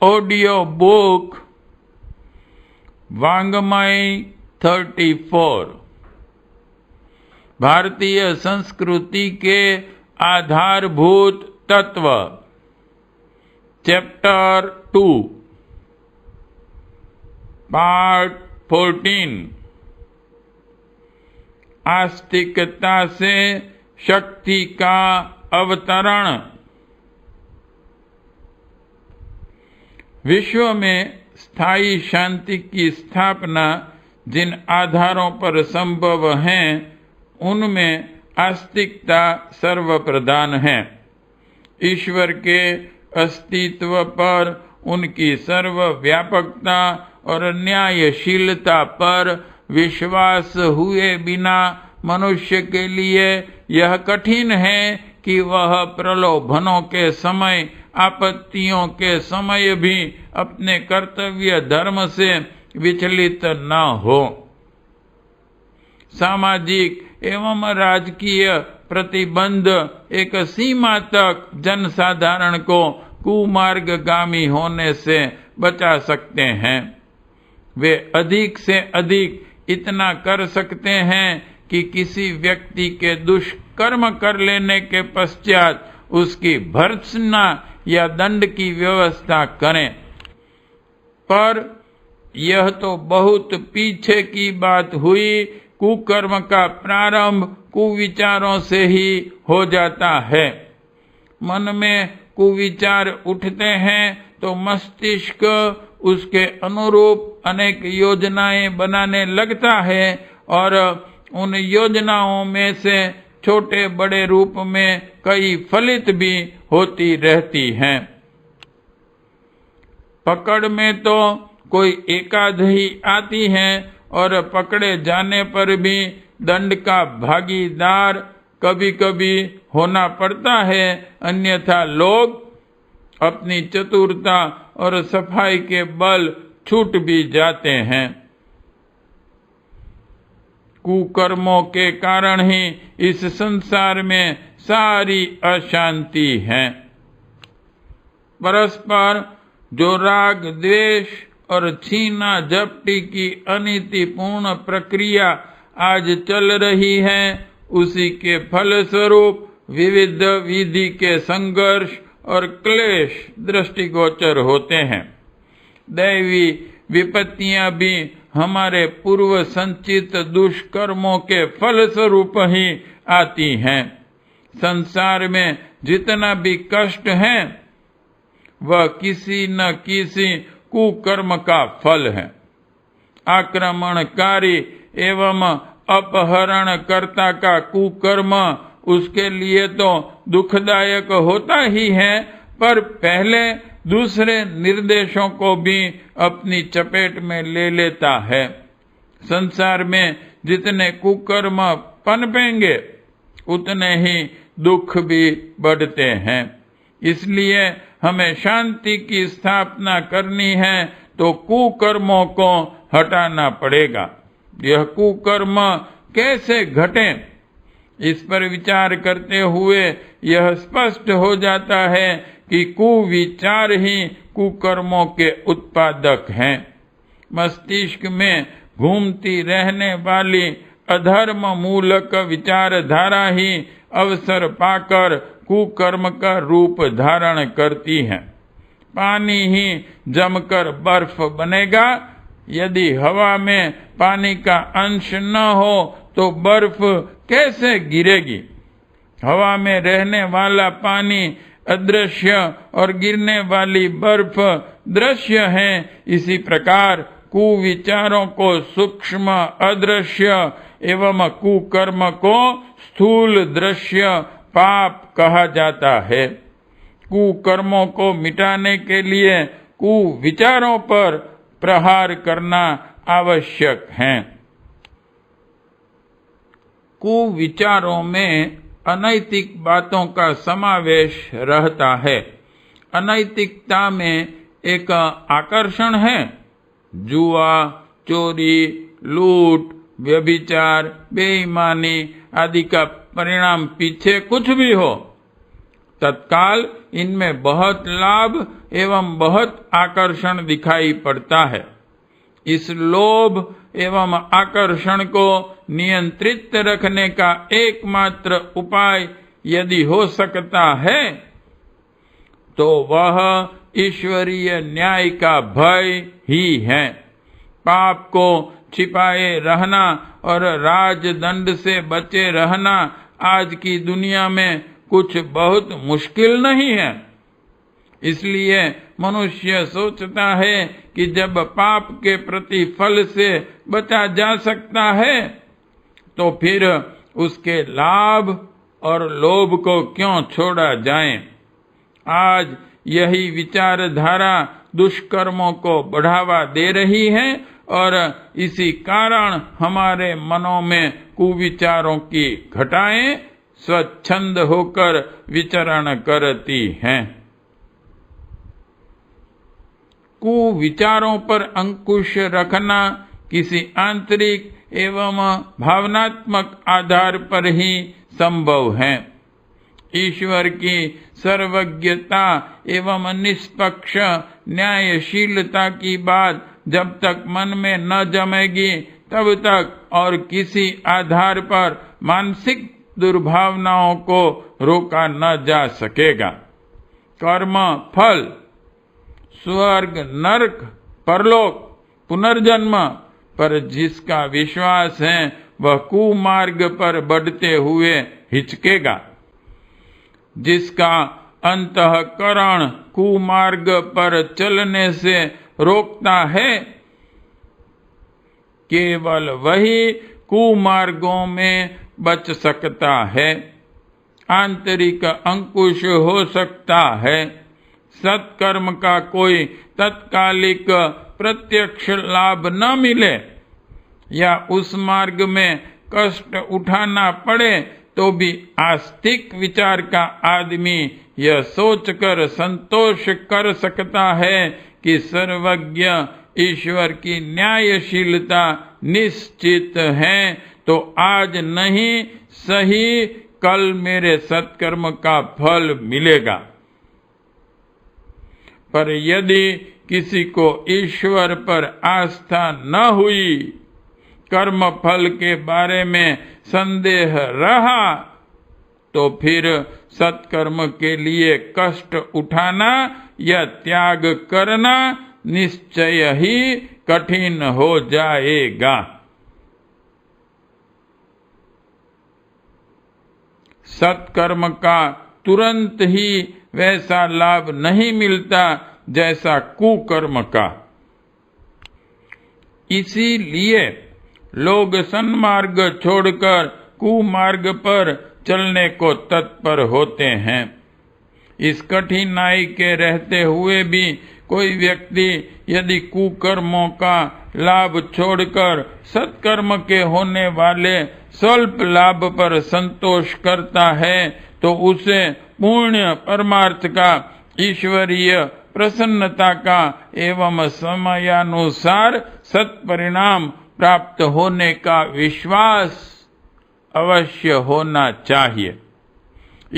Audio book वांग्मय 34 भारतीय संस्कृति के आधारभूत तत्व, चैप्टर 2, पार्ट 14, आस्तिकता से शक्ति का अवतरण। विश्व में स्थायी शांति की स्थापना जिन आधारों पर संभव है, उनमें आस्तिकता सर्वप्रधान है। ईश्वर के अस्तित्व पर, उनकी सर्वव्यापकता और न्यायशीलता पर विश्वास हुए बिना मनुष्य के लिए यह कठिन है कि वह प्रलोभनों के समय, आपत्तियों के समय भी अपने कर्तव्य धर्म से विचलित न हो। सामाजिक एवं राजकीय प्रतिबंध एक सीमा तक जनसाधारण को कुमार्गगामी होने से बचा सकते हैं। वे अधिक से अधिक इतना कर सकते हैं कि किसी व्यक्ति के दुष्कर्म कर लेने के पश्चात उसकी भर्त्सना या दंड की व्यवस्था करें। पर यह तो बहुत पीछे की बात हुई। कुकर्म का प्रारंभ कुविचारों से ही हो जाता है। मन में कुविचार उठते हैं तो मस्तिष्क उसके अनुरूप अनेक योजनाएं बनाने लगता है और उन योजनाओं में से छोटे बड़े रूप में कई फलित भी होती रहती हैं। पकड़ में तो कोई एकाध ही आती है और पकड़े जाने पर भी दंड का भागीदार कभी कभी होना पड़ता है, अन्यथा लोग अपनी चतुरता और सफाई के बल छूट भी जाते हैं। कुकर्मों के कारण ही इस संसार में सारी अशांति है। परस्पर जो राग द्वेष और छीना झपटी की अनीतिपूर्ण प्रक्रिया आज चल रही है, उसी के फलस्वरूप विविध विधि के संघर्ष और क्लेश दृष्टिगोचर होते हैं। दैवी विपत्तियां भी हमारे पूर्व संचित दुष्कर्मों के फलस्वरूप ही आती हैं। संसार में जितना भी कष्ट है, वह किसी न किसी कुकर्म का फल है। आक्रमणकारी एवं अपहरणकर्ता का कुकर्म उसके लिए तो दुखदायक होता ही है, पर पहले दूसरे निर्देशों को भी अपनी चपेट में ले लेता है। संसार में जितने कुकर्म पनपेंगे, उतने ही दुख भी बढ़ते हैं। इसलिए हमें शांति की स्थापना करनी है तो कुकर्मों को हटाना पड़ेगा। यह कुकर्म कैसे घटें, इस पर विचार करते हुए यह स्पष्ट हो जाता है कि कुविचार ही कुकर्मों के उत्पादक हैं। मस्तिष्क में घूमती रहने वाली अधर्म मूलक विचारधारा ही अवसर पाकर कुकर्म का रूप धारण करती है। पानी ही जमकर बर्फ बनेगा। यदि हवा में पानी का अंश न हो तो बर्फ कैसे गिरेगी? हवा में रहने वाला पानी अदृश्य और गिरने वाली बर्फ दृश्य है। इसी प्रकार कुविचारों को सूक्ष्म अदृश्य एवं कुकर्म को स्थूल दृश्य पाप कहा जाता है। कुकर्मों को मिटाने के लिए कुविचारों पर प्रहार करना आवश्यक है। कुविचारों में अनैतिक बातों का समावेश रहता है। अनैतिकता में एक आकर्षण है। जुआ, चोरी, लूट, व्यभिचार, बेईमानी आदि का परिणाम पीछे कुछ भी हो, तत्काल इनमें बहुत लाभ एवं बहुत आकर्षण दिखाई पड़ता है। इस लोभ एवं आकर्षण को नियंत्रित रखने का एकमात्र उपाय यदि हो सकता है तो वह ईश्वरीय न्याय का भय ही है। पाप को छिपाए रहना और राजदंड से बचे रहना आज की दुनिया में कुछ बहुत मुश्किल नहीं है। इसलिए मनुष्य सोचता है कि जब पाप के प्रतिफल से बचा जा सकता है तो फिर उसके लाभ और लोभ को क्यों छोड़ा जाए। आज यही विचारधारा दुष्कर्मों को बढ़ावा दे रही है और इसी कारण हमारे मनों में कुविचारों की घटाएं स्वच्छंद होकर विचरण करती हैं। कुविचारों पर अंकुश रखना किसी आंतरिक एवं भावनात्मक आधार पर ही संभव है। ईश्वर की सर्वज्ञता एवं निष्पक्ष न्यायशीलता की बात जब तक मन में न जमेगी तब तक और किसी आधार पर मानसिक दुर्भावनाओं को रोका न जा सकेगा। कर्म फल, स्वर्ग नरक, परलोक, पुनर्जन्म पर जिसका विश्वास है वह कुमार्ग पर बढ़ते हुए हिचकेगा। जिसका अंतःकरण कुमार्ग पर चलने से रोकता है केवल वही कुमार्गों में बच सकता है, आंतरिक अंकुश हो सकता है। सत्कर्म का कोई तत्कालिक प्रत्यक्ष लाभ न मिले या उस मार्ग में कष्ट उठाना पड़े तो भी आस्तिक विचार का आदमी यह सोचकर संतोष कर सकता है कि सर्वज्ञ ईश्वर की न्यायशीलता निश्चित है, तो आज नहीं सही कल मेरे सत्कर्म का फल मिलेगा। पर यदि किसी को ईश्वर पर आस्था न हुई, कर्म फल के बारे में संदेह रहा, तो फिर सत्कर्म के लिए कष्ट उठाना या त्याग करना निश्चय ही कठिन हो जाएगा। सत्कर्म का तुरंत ही वैसा लाभ नहीं मिलता जैसा कुकर्म का। इसीलिए लोग सन्मार्ग छोड़कर कुमार्ग पर चलने को तत्पर होते हैं। इस कठिनाई के रहते हुए भी कोई व्यक्ति यदि कुकर्मों का लाभ छोड़कर सत्कर्म के होने वाले स्वल्प लाभ पर संतोष करता है तो उसे पूर्ण परमार्थ का, ईश्वरीय प्रसन्नता का एवं समयानुसार सत्परिणाम प्राप्त होने का विश्वास अवश्य होना चाहिए।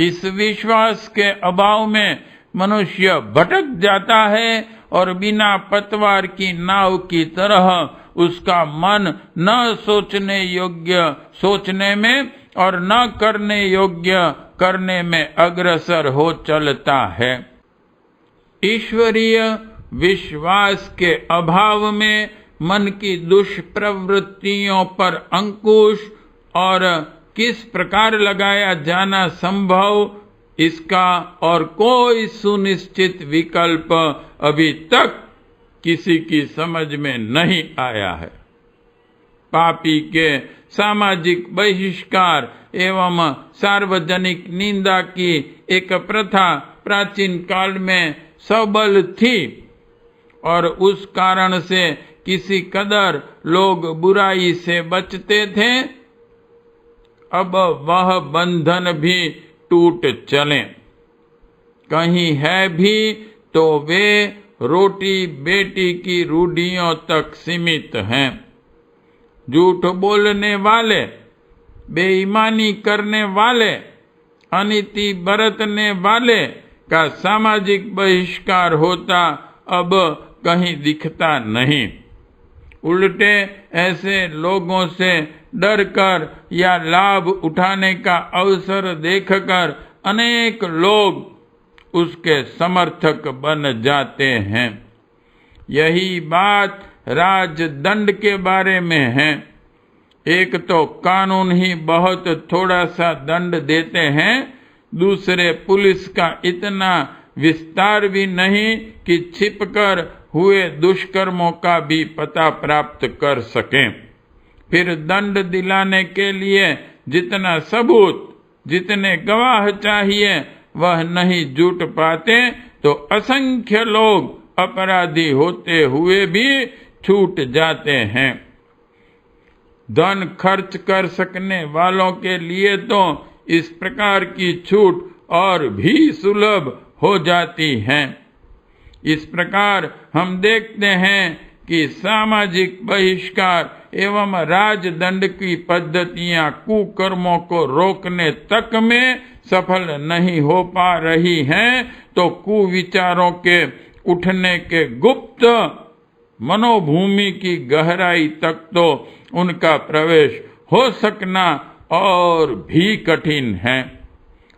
इस विश्वास के अभाव में मनुष्य भटक जाता है और बिना पतवार की नाव की तरह उसका मन न सोचने योग्य सोचने में और न करने योग्य करने में अग्रसर हो चलता है। ईश्वरीय विश्वास के अभाव में मन की दुष्प्रवृत्तियों पर अंकुश और किस प्रकार लगाया जाना संभव, इसका और कोई सुनिश्चित विकल्प अभी तक किसी की समझ में नहीं आया है। पापी के सामाजिक बहिष्कार एवं सार्वजनिक निंदा की एक प्रथा प्राचीन काल में सबल थी और उस कारण से किसी कदर लोग बुराई से बचते थे। अब वह बंधन भी टूट चले। कहीं है भी तो वे रोटी बेटी की रूढ़ियों तक सीमित हैं। झूठ बोलने वाले, बेईमानी करने वाले, अनीति बरतने वाले का सामाजिक बहिष्कार होता अब कहीं दिखता नहीं। उल्टे ऐसे लोगों से डरकर या लाभ उठाने का अवसर देखकर अनेक लोग उसके समर्थक बन जाते हैं। यही बात राजदंड के बारे में है। एक तो कानून ही बहुत थोड़ा सा दंड देते हैं, दूसरे पुलिस का इतना विस्तार भी नहीं कि छिपकर हुए दुष्कर्मों का भी पता प्राप्त कर सकें। फिर दंड दिलाने के लिए जितना सबूत, जितने गवाह चाहिए वह नहीं जुट पाते, तो असंख्य लोग अपराधी होते हुए भी छूट जाते हैं। धन खर्च कर सकने वालों के लिए तो इस प्रकार की छूट और भी सुलभ हो जाती है। इस प्रकार हम देखते हैं कि सामाजिक बहिष्कार एवं राजदंड की पद्धतियां कुकर्मों को रोकने तक में सफल नहीं हो पा रही हैं, तो कुविचारों के उठने के गुप्त मनोभूमि की गहराई तक तो उनका प्रवेश हो सकना और भी कठिन है।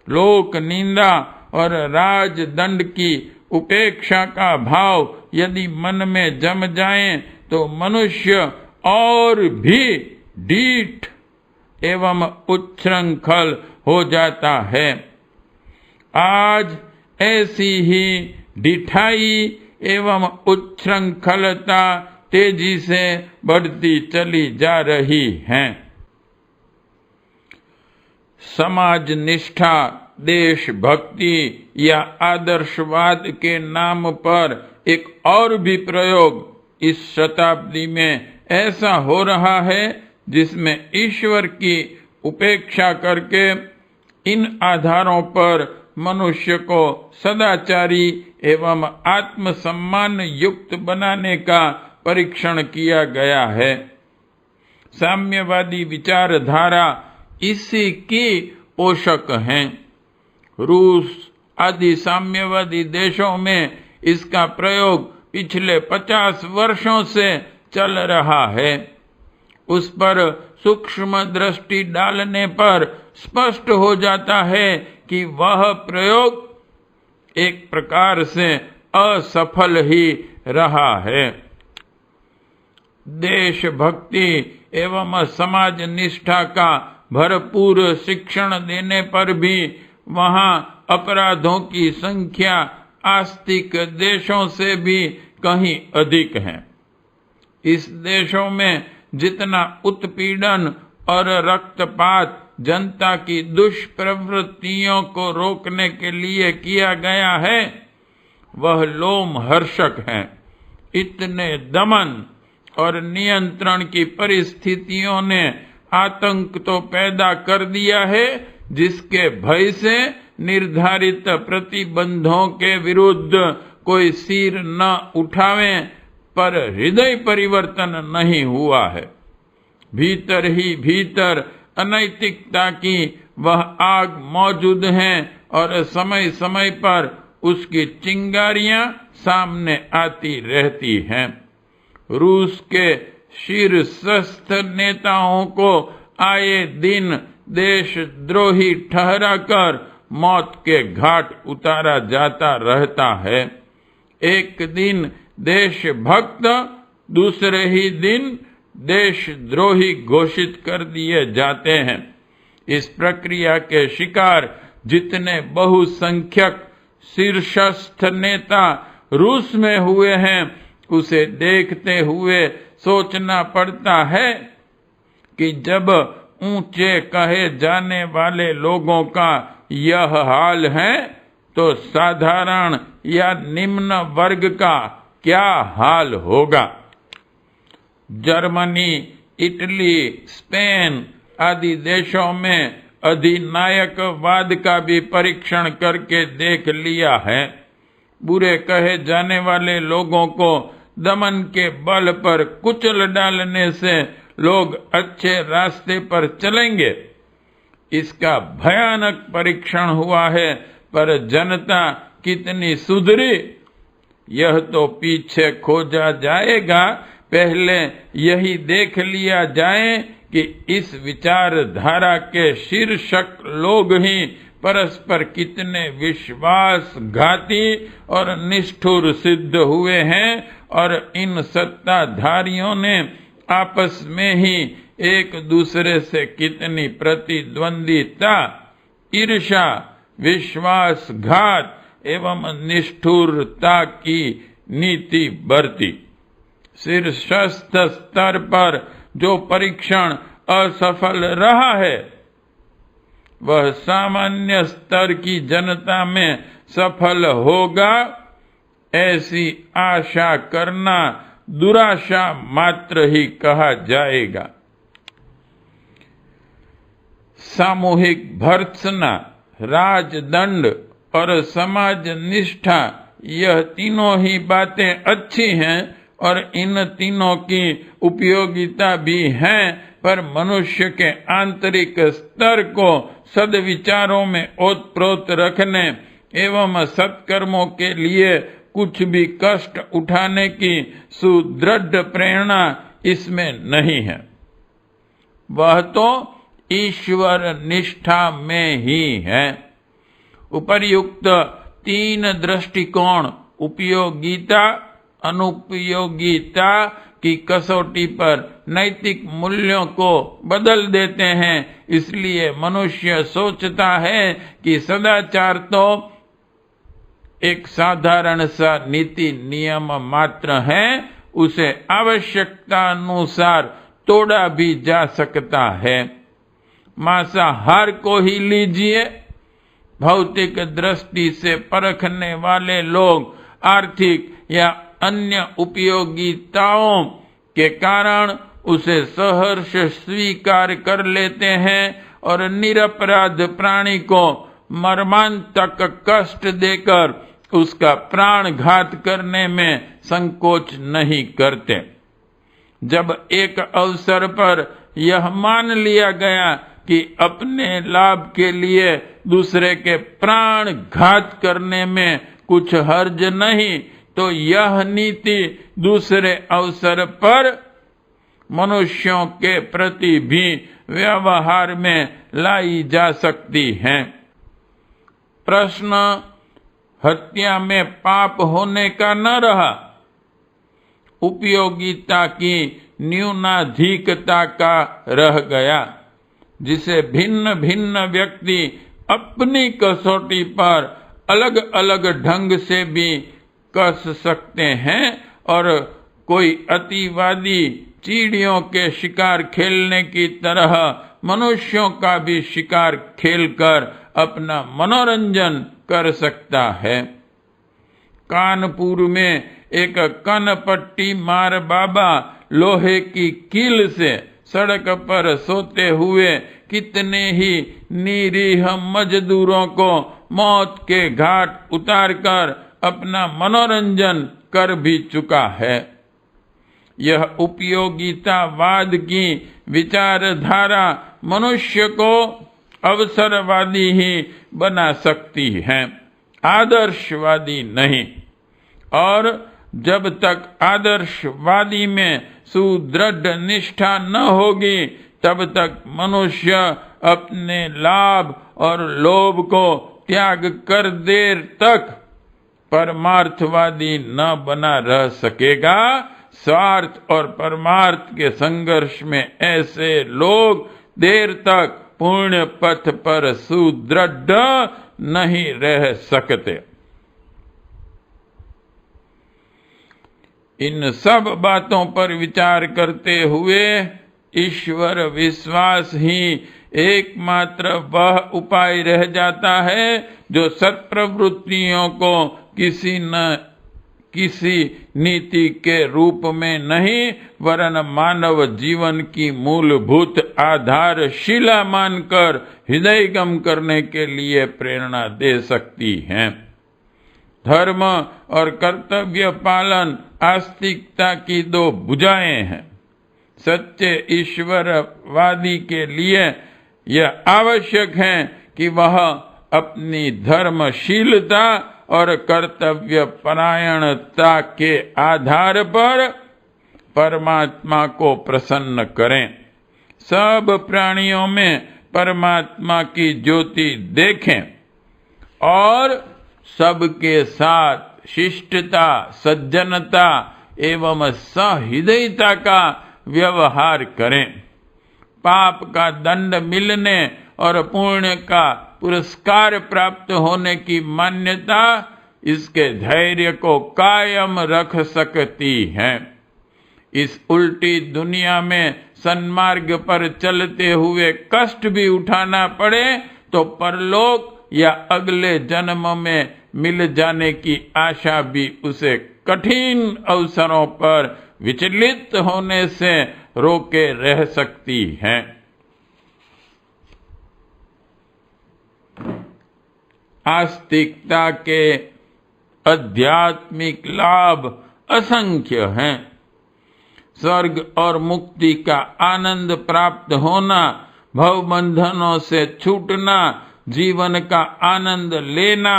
लोक निंदा और राजदंड की उपेक्षा का भाव यदि मन में जम जाए तो मनुष्य और भी ढीठ एवं उच्छृंखल हो जाता है। आज ऐसी ही ढिठाई एवं उच्छृंखलता तेजी से बढ़ती चली जा रही है। समाज निष्ठा, देशभक्ति या आदर्शवाद के नाम पर एक और भी प्रयोग इस शताब्दी में ऐसा हो रहा है जिसमें ईश्वर की उपेक्षा करके इन आधारों पर मनुष्य को सदाचारी एवं आत्मसम्मान युक्त बनाने का परीक्षण किया गया है। साम्यवादी विचारधारा इसी की पोषक हैं। रूस आदि साम्यवादी देशों में इसका प्रयोग पिछले 50 वर्षों से चल रहा है। उस पर सूक्ष्म दृष्टि डालने पर स्पष्ट हो जाता है कि वह प्रयोग एक प्रकार से असफल ही रहा है। देशभक्ति एवं समाज निष्ठा का भरपूर शिक्षण देने पर भी वहां अपराधों की संख्या आस्तिक देशों से भी कहीं अधिक है। इस देशों में जितना उत्पीड़न और रक्तपात जनता की दुष्प्रवृत्तियों को रोकने के लिए किया गया है, वह लोमहर्षक है। इतने दमन और नियंत्रण की परिस्थितियों ने आतंक तो पैदा कर दिया है, जिसके भय से निर्धारित प्रतिबंधों के विरुद्ध कोई सिर न उठावे पर हृदय परिवर्तन नहीं हुआ है। भीतर ही भीतर अनैतिकता की वह आग मौजूद है और समय समय पर उसकी चिंगारियां सामने आती रहती हैं। रूस के शीर्षस्थ नेताओं को आए दिन देशद्रोही ठहराकर मौत के घाट उतारा जाता रहता है। एक दिन देशभक्त, दूसरे ही दिन देशद्रोही घोषित कर दिए जाते हैं। इस प्रक्रिया के शिकार जितने बहुसंख्यक शीर्षस्थ नेता रूस में हुए हैं, उसे देखते हुए सोचना पड़ता है कि जब ऊंचे कहे जाने वाले लोगों का यह हाल है, तो साधारण या निम्न वर्ग का क्या हाल होगा। जर्मनी, इटली, स्पेन आदि देशों में अधिनायकवाद का भी परीक्षण करके देख लिया है। बुरे कहे जाने वाले लोगों को दमन के बल पर कुचल डालने से लोग अच्छे रास्ते पर चलेंगे। इसका भयानक परीक्षण हुआ है, पर जनता कितनी सुधरी यह तो पीछे खोजा जाएगा। पहले यही देख लिया जाए कि इस विचारधारा के शीर्षक लोग ही परस्पर कितने विश्वासघाती और निष्ठुर सिद्ध हुए हैं, और इन सत्ताधारियों ने आपस में ही एक दूसरे से कितनी प्रतिद्वंदिता, ईर्ष्या, विश्वासघात एवं निष्ठुरता की नीति बरती। शीर्षस्थ स्तर पर जो परीक्षण असफल रहा है, वह सामान्य स्तर की जनता में सफल होगा, ऐसी आशा करना दुराशा मात्र ही कहा जाएगा। सामूहिक भर्त्सना, राजदंड और समाज निष्ठा, यह तीनों ही बातें अच्छी हैं और इन तीनों की उपयोगिता भी है, पर मनुष्य के आंतरिक स्तर को सद्विचारों में ओतप्रोत रखने एवं सत्कर्मों के लिए कुछ भी कष्ट उठाने की सुदृढ़ प्रेरणा इसमें नहीं है। वह तो ईश्वर निष्ठा में ही है। उपर्युक्त तीन दृष्टिकोण उपयोगिता, अनुपयोगिता की कसौटी पर नैतिक मूल्यों को बदल देते हैं। इसलिए मनुष्य सोचता है कि सदाचार तो एक साधारण सा नीति नियम मात्र है, उसे आवश्यकता अनुसार तोड़ा भी जा सकता है। मांसाहार को ही लीजिए, भौतिक दृष्टि से परखने वाले लोग आर्थिक या अन्य उपयोगिताओं के कारण उसे सहर्ष स्वीकार कर लेते हैं और निरपराध प्राणी को मर्मांतक कष्ट देकर उसका प्राणघात करने में संकोच नहीं करते। जब एक अवसर पर यह मान लिया गया कि अपने लाभ के लिए दूसरे के प्राण घात करने में कुछ हर्ज नहीं, तो यह नीति दूसरे अवसर पर मनुष्यों के प्रति भी व्यवहार में लाई जा सकती है। प्रश्न हत्या में पाप होने का न रहा, उपयोगिता की न्यूनाधिकता का रह गया, जिसे भिन्न भिन्न व्यक्ति अपनी कसौटी पर अलग अलग ढंग से भी कस सकते हैं, और कोई अतिवादी चिड़ियों के शिकार खेलने की तरह मनुष्यों का भी शिकार खेलकर अपना मनोरंजन कर सकता है। कानपुर में एक कनपट्टी मार बाबा लोहे की कील से सड़क पर सोते हुए कितने ही निरीह मजदूरों को मौत के घाट उतारकर अपना मनोरंजन कर भी चुका है। यह उपयोगितावाद की विचारधारा मनुष्य को अवसरवादी ही बना सकती है, आदर्शवादी नहीं। और जब तक आदर्शवादी में सुदृढ़ निष्ठा न होगी, तब तक मनुष्य अपने लाभ और लोभ को त्याग कर देर तक परमार्थवादी न बना रह सकेगा। स्वार्थ और परमार्थ के संघर्ष में ऐसे लोग देर तक पुण्य पथ पर सुदृढ़ नहीं रह सकते। इन सब बातों पर विचार करते हुए ईश्वर विश्वास ही एकमात्र वह उपाय रह जाता है जो सत्प्रवृत्तियों को किसी न किसी नीति के रूप में नहीं, वरन मानव जीवन की मूलभूत आधारशिला मानकर हृदयगम करने के लिए प्रेरणा दे सकती है। धर्म और कर्तव्य पालन आस्तिकता की दो भुजाएं हैं। सच्चे ईश्वरवादी के लिए यह आवश्यक है कि वह अपनी धर्मशीलता और कर्तव्य परायणता के आधार पर परमात्मा को प्रसन्न करें। सब प्राणियों में परमात्मा की ज्योति देखें और सबके साथ शिष्टता, सज्जनता एवं सहृदयता का व्यवहार करें। पाप का दंड मिलने और पुण्य का पुरस्कार प्राप्त होने की मान्यता इसके धैर्य को कायम रख सकती है। इस उल्टी दुनिया में सन्मार्ग पर चलते हुए कष्ट भी उठाना पड़े तो परलोक या अगले जन्म में मिल जाने की आशा भी उसे कठिन अवसरों पर विचलित होने से रोके रह सकती है। आस्तिकता के आध्यात्मिक लाभ असंख्य हैं। स्वर्ग और मुक्ति का आनंद प्राप्त होना, भवबंधनों से छूटना, जीवन का आनंद लेना,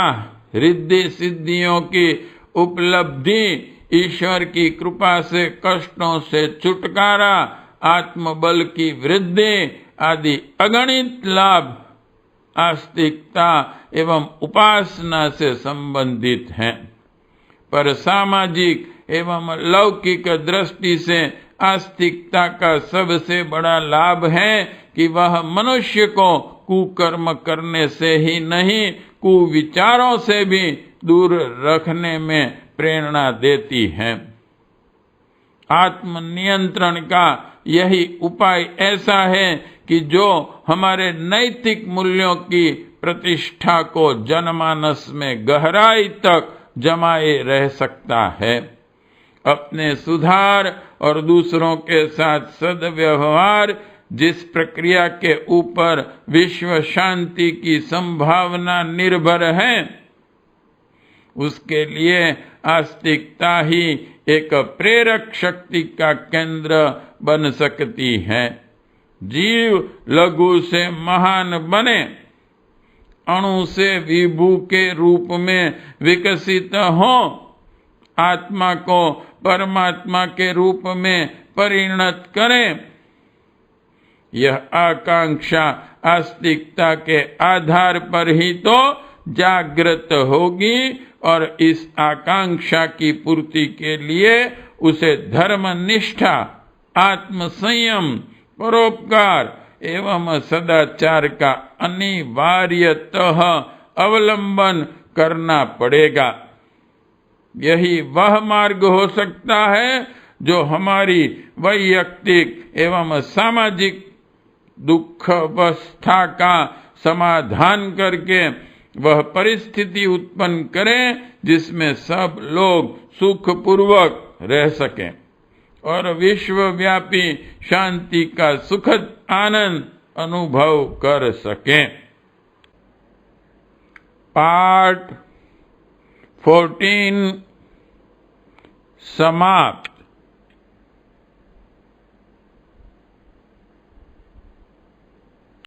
रिद्धि सिद्धियों की उपलब्धि, ईश्वर की कृपा से कष्टों से छुटकारा, आत्मबल की वृद्धि आदि अगणित लाभ आस्तिकता एवं उपासना से संबंधित हैं। पर सामाजिक एवं लौकिक दृष्टि से आस्तिकता का सबसे बड़ा लाभ है कि वह मनुष्य को कुकर्म करने से ही नहीं, कुविचारों से भी दूर रखने में प्रेरणा देती है। आत्मनियंत्रण का यही उपाय ऐसा है कि जो हमारे नैतिक मूल्यों की प्रतिष्ठा को जनमानस में गहराई तक जमाए रह सकता है। अपने सुधार और दूसरों के साथ सद्व्यवहार जिस प्रक्रिया के ऊपर विश्व शांति की संभावना निर्भर है, उसके लिए आस्तिकता ही एक प्रेरक शक्ति का केंद्र बन सकती है। जीव लघु से महान बने, अणु से विभू के रूप में विकसित हो, आत्मा को परमात्मा के रूप में परिणत करें। यह आकांक्षा आस्तिकता के आधार पर ही तो जागृत होगी और इस आकांक्षा की पूर्ति के लिए उसे धर्म निष्ठा, आत्म संयम, परोपकार एवं सदाचार का अनिवार्यतः अवलंबन करना पड़ेगा। यही वह मार्ग हो सकता है जो हमारी वैयक्तिक एवं सामाजिक दुखावस्था का समाधान करके वह परिस्थिति उत्पन्न करे जिसमें सब लोग सुखपूर्वक रह सकें और विश्वव्यापी शांति का सुखद आनंद अनुभव कर सकें। पाठ 14 समाप्त।